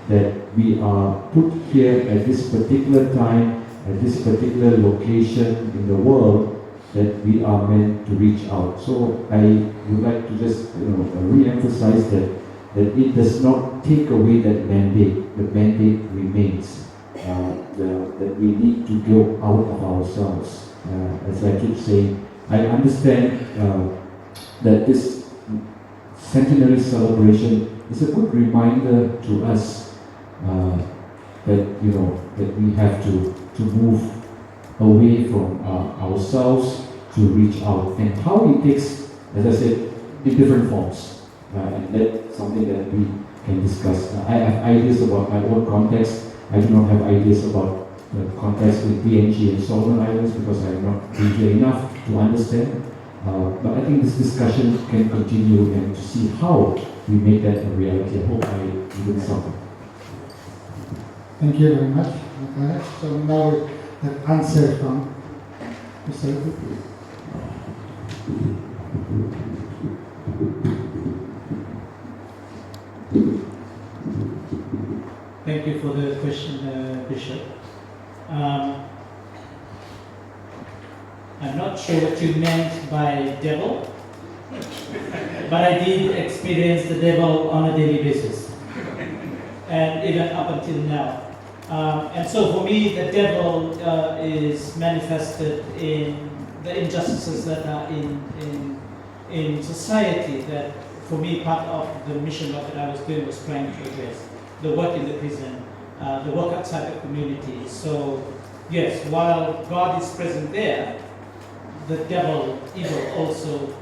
That we are put here at this particular time, at this particular location in the world, that we are meant to reach out. So I would like to just re-emphasize that it does not take away that mandate. The mandate remains. That we need to go out of ourselves. As I keep saying, I understand that this centenary celebration is a good reminder to us that we have to move away from ourselves to reach out, and how it takes, as I said, in different forms, and that's something that we can discuss. I have ideas about my own context. I do not have ideas about the context with PNG and Solomon Islands because I am not DJ enough to understand. But I think this discussion can continue and to see how we make that a reality. I hope I did something. Thank you very much. Okay. So now the answer from Mr. Thank you for the question, Bishop. I'm not sure what you meant by devil, but I did experience the devil on a daily basis, and even up until now. And so for me, the devil is manifested in the injustices that are in society. That for me, part of the mission work that I was doing was trying to address the work in the prison, the work outside the community. So yes, while God is present there, the devil, evil, also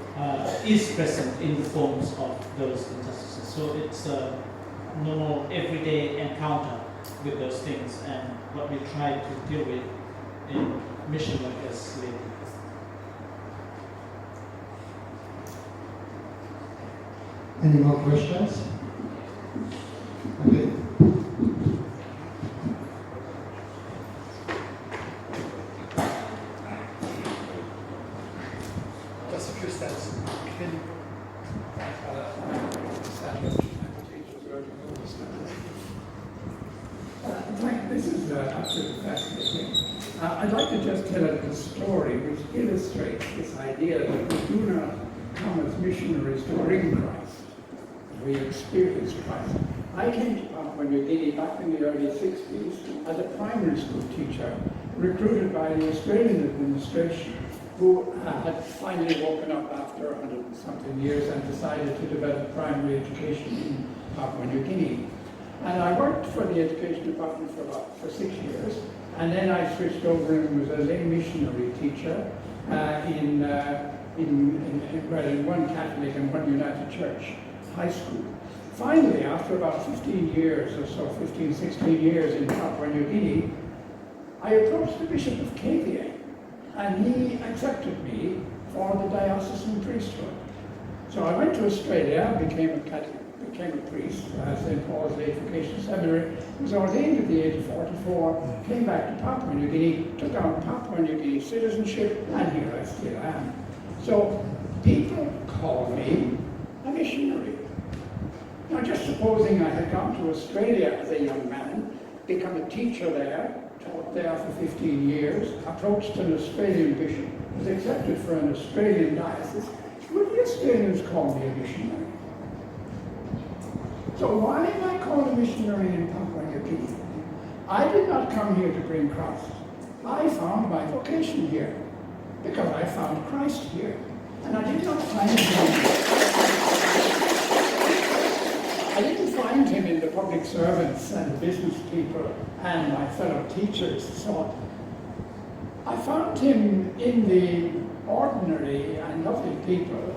is present in the forms of those injustices. So it's a normal, everyday encounter with those things, and what we try to deal with in mission work as laymen. Any more questions? Okay. Just a few steps. This is absolutely fascinating. I'd like to just tell a little story which illustrates this idea that we do not come as missionaries to bring Christ. We experience Christ. I came to Papua New Guinea back in the early 60s as a primary school teacher, recruited by the Australian administration, who had finally woken up after 100-something years and decided to develop primary education in Papua New Guinea. And I worked for the education department for 6 years, and then I switched over and was a lay missionary teacher in one Catholic and one United Church high school. Finally, after about 15 years or so, 15, 16 years in Papua New Guinea, I approached the Bishop of KVA, and he accepted me for the diocesan priesthood. So I went to Australia, became a Catholic, became a priest at St. Paul's Lay Vocational Seminary, was ordained at the age of 44, came back to Papua New Guinea, took on Papua New Guinea citizenship, and here I still am. So people call me a missionary. Now, just supposing I had gone to Australia as a young man, become a teacher there, taught there for 15 years, approached an Australian bishop, was accepted for an Australian diocese, would the Australians call me a missionary? So why am I called a missionary in Papua New Guinea? I did not come here to bring Christ. I found my vocation here, because I found Christ here. And I didn't find him in the public servants and the business people and my fellow teachers. So I found him in the ordinary and lovely people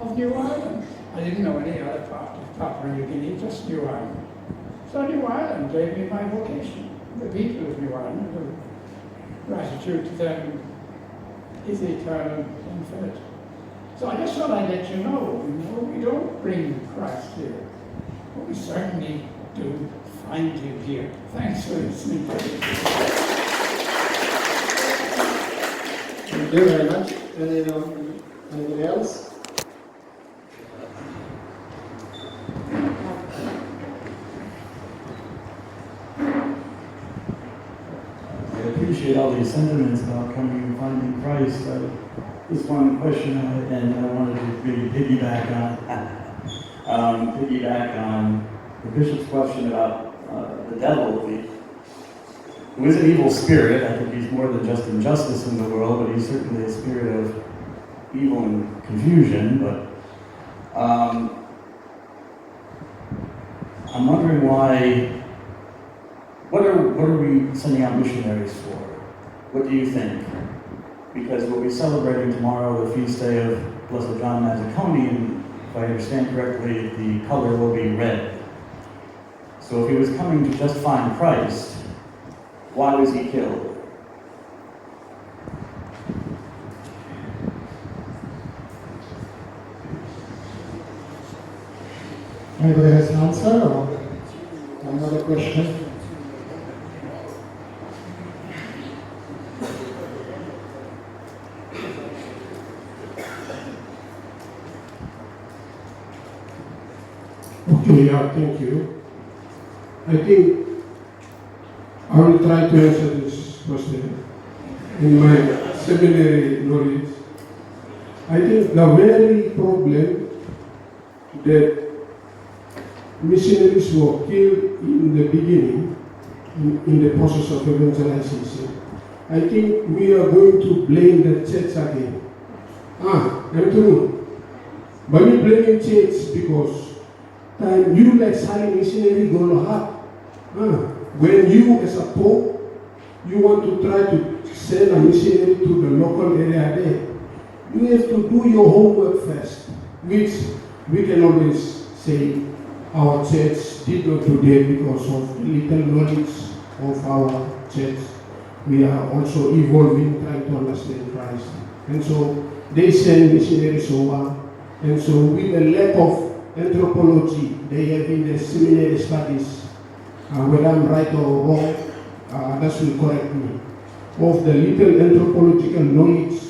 of New Ireland. I didn't know any other part of Papua New Guinea, just New Ireland. So New Ireland gave me my vocation. The people of New Ireland, the gratitude to them is eternal, infinite. So I just thought I'd let you know, we don't bring Christ here, but we certainly do find him here. Thanks for listening. Thank you very much. Anything else? I appreciate all these sentiments about coming and finding Christ. Just one question, and I wanted to maybe piggyback on the bishop's question about the devil. Who is an evil spirit. I think he's more than just injustice in the world, but he's certainly a spirit of evil and confusion. But I'm wondering why. What are we sending out missionaries for? What do you think? Because what we're celebrating tomorrow, the feast day of Blessed John Mazzaconi, if I understand correctly, the color will be red. So if he was coming to just find Christ, why was he killed? Anybody has an answer or another question? Okay, thank you. I think I will try to answer this question in my seminary knowledge. I think the very problem that missionaries were killed in the beginning, in the process of evangelization, I think we are going to blame the church again. I'm true. But we blame church because you like silent missionary gonna have. When you as a pope, you want to try to send a missionary to the local area there, you have to do your homework first, which we can always say our church did not do that because of little knowledge of our church. We are also evolving, trying to understand Christ. And so they send missionaries over. And so with the lack of anthropology they have in the seminary studies, whether I'm right or wrong, that will correct me, of the little anthropological knowledge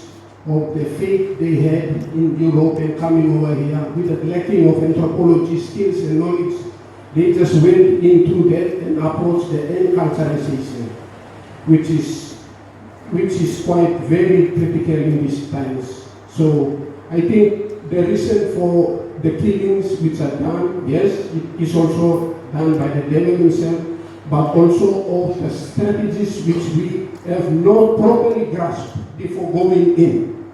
of the faith they had in Europe and coming over here, with the lacking of anthropology skills and knowledge, they just went into that and approached the enculturization, which is quite very critical in these times. So I think the reason for the killings which are done, yes, it is also done by the devil himself, but also of the strategies which we have not properly grasped before going in.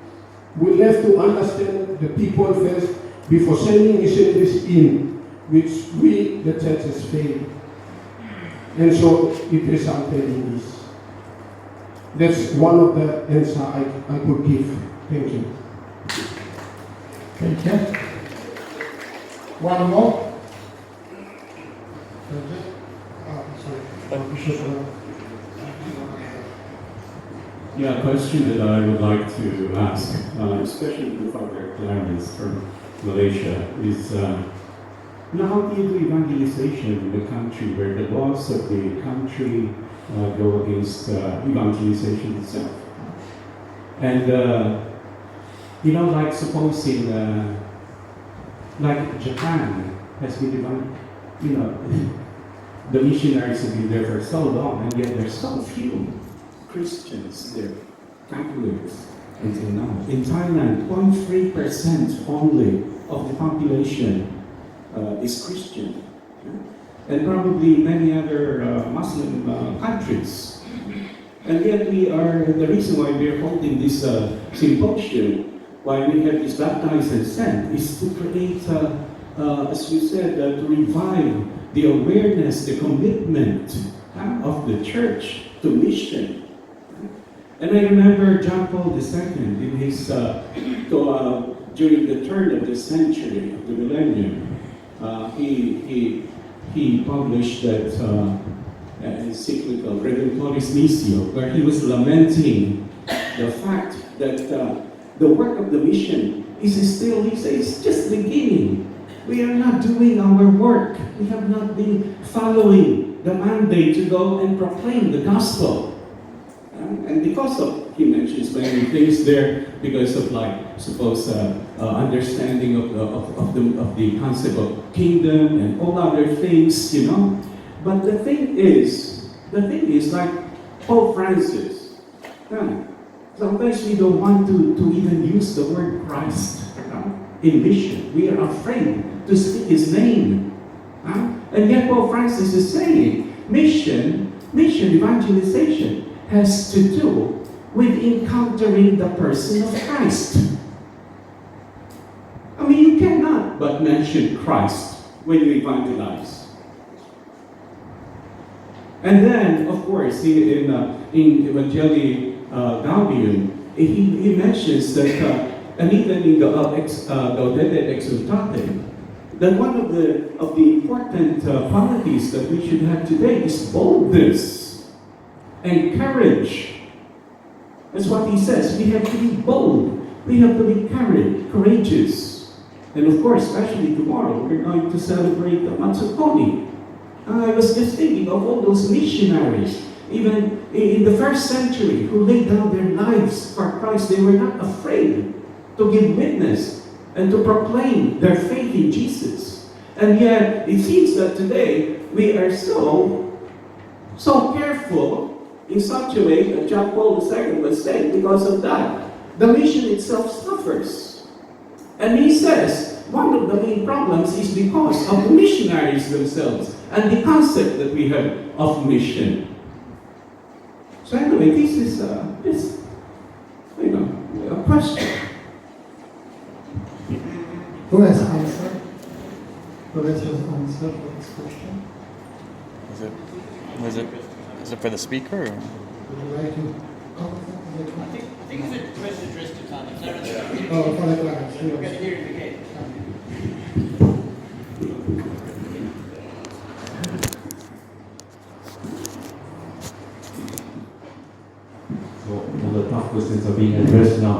We have to understand the people first before sending missionaries in, which we, the church, has failed. And so it resulted in this. That's one of the answers I could give. Thank you. Thank you. One more. Yeah, a question that I would like to ask, especially to Father Clarence from Malaysia, is how do you do evangelization in the country where the laws of the country go against evangelization itself? And, like supposing, like Japan has been, the missionaries have been there for so long, and yet there's so few Christians there, Catholics, until now. In Thailand, 0.3% only of the population is Christian, and probably many other Muslim countries. And yet the reason why we are holding this symposium, why we have this baptize and send, is to create, as you said, to revive the awareness, the commitment of the church to mission. And I remember John Paul II in his, during the turn of the century, of the millennium, he published that encyclical, Redemptoris Missio, where he was lamenting the fact that the work of the mission is still, he says, just beginning. We are not doing our work. We have not been following the mandate to go and proclaim the gospel. And because of, he mentions many things there, because of understanding of the concept of kingdom and all other things, you know. But the thing is like Pope Francis. Sometimes we don't want to even use the word Christ in mission. We are afraid to speak his name. And yet Pope Francis is saying, mission evangelization has to do with encountering the person of Christ. I mean, you cannot but mention Christ when you evangelize. And then, of course, in Evangelii Gaudium, he mentions that, and even in the Gaudete Exultate, that one of the important qualities that we should have today is boldness and courage. That's what he says. We have to be bold. We have to be courageous. And of course, especially tomorrow, we're going to celebrate the Matsukoni. I was just thinking of all those missionaries, even in the first century, who laid down their lives for Christ. They were not afraid to give witness and to proclaim their faith in Jesus. And yet, it seems that today, we are so careful in such a way that John Paul II was saying, because of that, the mission itself suffers. And he says, one of the main problems is because of the missionaries themselves and the concept that we have of mission. So anyway, this is a question. Who has answered? Who has answered for this question? Is it for the speaker? Or? Would you like to comment on the question? I think it's a question addressed to Clarence. Oh, for the Clarence. We're going to hear it again. So all the tough questions are being addressed now.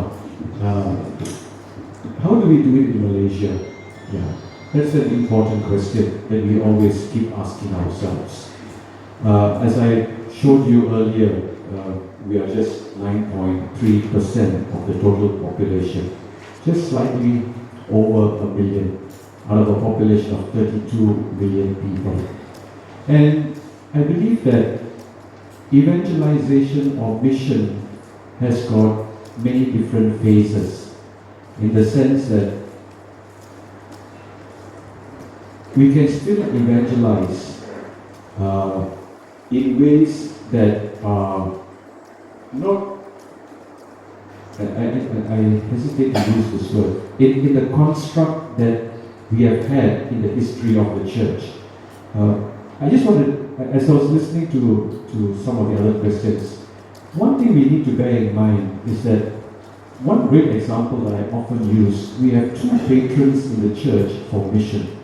How do we do it in Malaysia? Yeah, that's an important question that we always keep asking ourselves. As I showed you earlier, we are just 9.3% of the total population, just slightly over 1 million out of a population of 32 million people. And I believe that evangelization or mission has got many different phases, in the sense that we can still evangelize in ways that are not, I hesitate to use this word, in the construct that we have had in the history of the church. I just wanted, as I was listening to some of the other questions, one thing we need to bear in mind is that one great example that I often use, we have two patrons in the church for mission,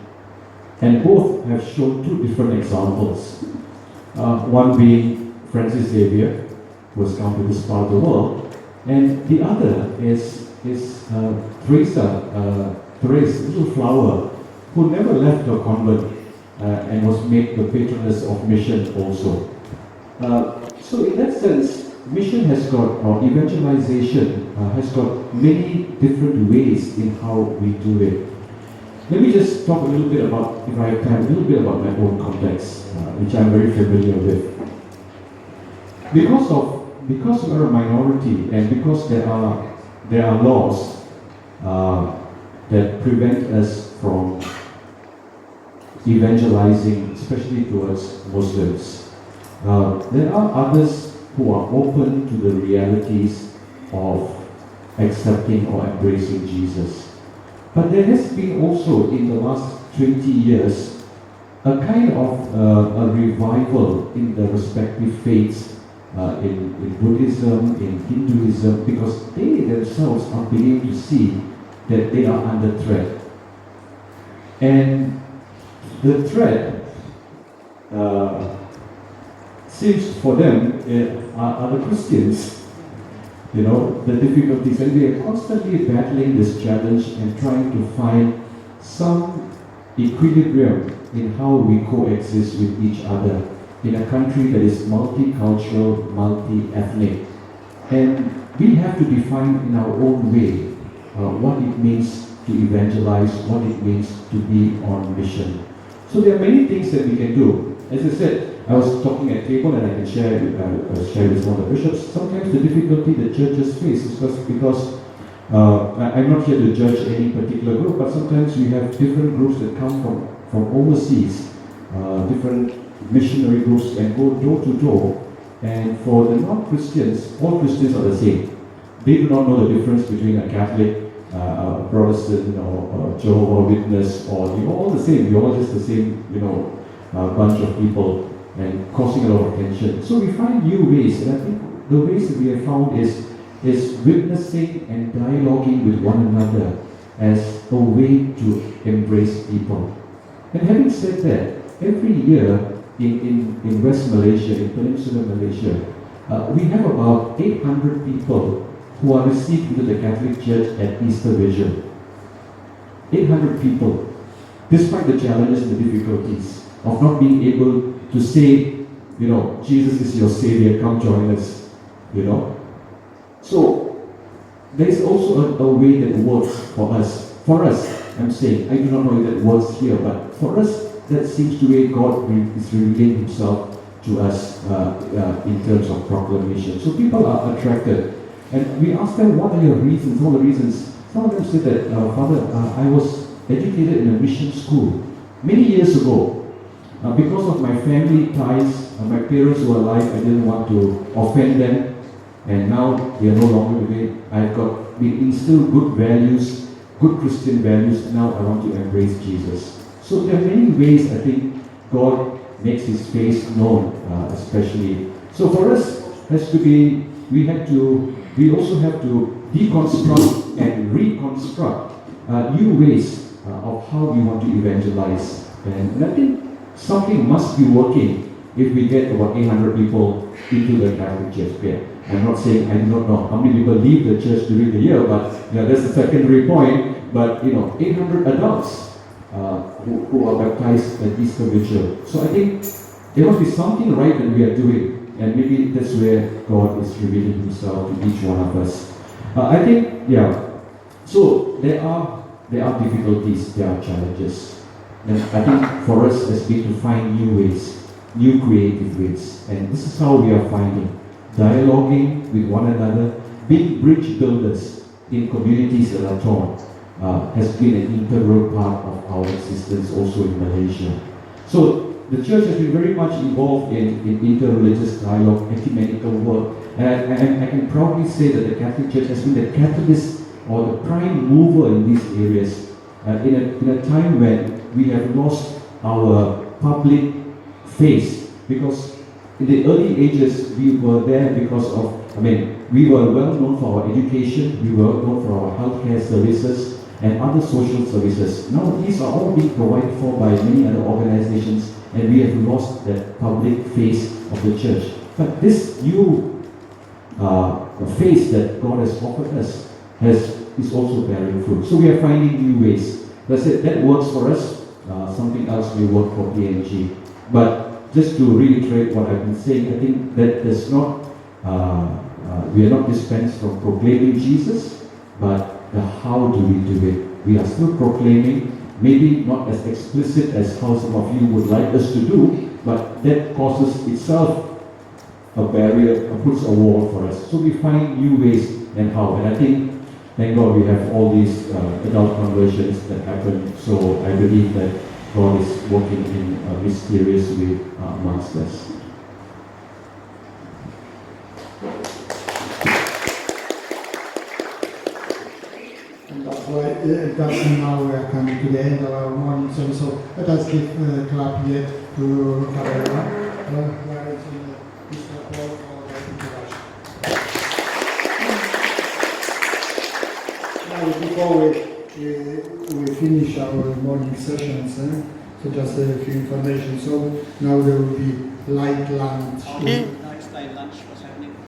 and both have shown two different examples. One being Francis Xavier, who has come to this part of the world, and the other is Therese, little flower, who never left her convent and was made the patroness of mission also. So in that sense, mission has got, or evangelization has got many different ways in how we do it. Let me just talk a little bit about, if I have time, a little bit about my own context, which I'm very familiar with. Because we are a minority, and because there are laws that prevent us from evangelizing, especially towards Muslims, there are others who are open to the realities of accepting or embracing Jesus. But there has been also, in the last 20 years, a kind of a revival in the respective faiths, in Buddhism, in Hinduism, because they themselves are beginning to see that they are under threat. And the threat seems for them are the Christians, you know, the difficulties, and we are constantly battling this challenge and trying to find some equilibrium in how we coexist with each other in a country that is multicultural, multi-ethnic. And we have to define in our own way what it means to evangelize, what it means to be on mission. So there are many things that we can do. As I said, I was talking at table, and I can share with one of the bishops. Sometimes the difficulty that churches face is because I'm not here to judge any particular group, but sometimes we have different groups that come from overseas, different missionary groups, and go door to door. And for the non-Christians, all Christians are the same. They do not know the difference between a Catholic, a Protestant, or a Jehovah's Witness, or you're all the same. You're all just the same, bunch of people, and causing a lot of tension. So we find new ways, and I think the ways that we have found is witnessing and dialoguing with one another as a way to embrace people. And having said that, every year in West Malaysia, in Peninsular Malaysia, we have about 800 people who are received into the Catholic Church at Easter Vigil. 800 people, despite the challenges and the difficulties of not being able to say, Jesus is your Savior, come join us, So, there is also a way that works for us. For us, I'm saying, I do not know if that works here, but for us, that seems the way God is revealing Himself to us in terms of proclamation. So people are attracted. And we ask them, what are your reasons? All the reasons. Some of them said that, Father, I was educated in a mission school many years ago. Because of my family ties, my parents who are alive, I didn't want to offend them. And now they are no longer with me. I've been instilled good values, good Christian values, and now I want to embrace Jesus. So there are many ways I think God makes His face known, especially. So for us, we also have to deconstruct and reconstruct new ways of how we want to evangelize. And I think something must be working if we get about 800 people into the Catholic Church here. I'm not saying, I do not know how many people leave the church during the year, but that's a secondary point. But 800 adults who are baptized at Easter Vigil. So I think there must be something right that we are doing, and maybe that's where God is revealing Himself to each one of us. I think, so there are difficulties, there are challenges. And I think for us has been to find new ways, new creative ways. And this is how we are finding. Dialoguing with one another, being bridge builders in communities that are torn, has been an integral part of our existence also in Malaysia. So the church has been very much involved in interreligious dialogue, ecumenical work. And I can proudly say that the Catholic Church has been the catalyst or the prime mover in these areas. In a time when we have lost our public face, because in the early ages we were there because of, we were well known for our education, we were known for our healthcare services and other social services. Now these are all being provided for by many other organizations, and we have lost that public face of the church. But this new face that God has offered us is also bearing fruit. So we are finding new ways. That's it. That works for us. Something else may work for PNG. But just to reiterate what I've been saying, I think that there's not, we are not dispensed from proclaiming Jesus, but the how do we do it? We are still proclaiming, maybe not as explicit as how some of you would like us to do, but that causes itself a barrier, puts a wall for us. So we find new ways and how. And I think, thank God we have all these adult conversions that happen. So I believe that God is working in a mysterious way amongst us. And that's why that's now we are coming to the end of our morning session. So let us give a clap yet to Paolo. Where is Mr. Paul for the introduction? Now, before we finish our morning sessions, so just a few information. So now there will be light lunch. I'll explain lunch.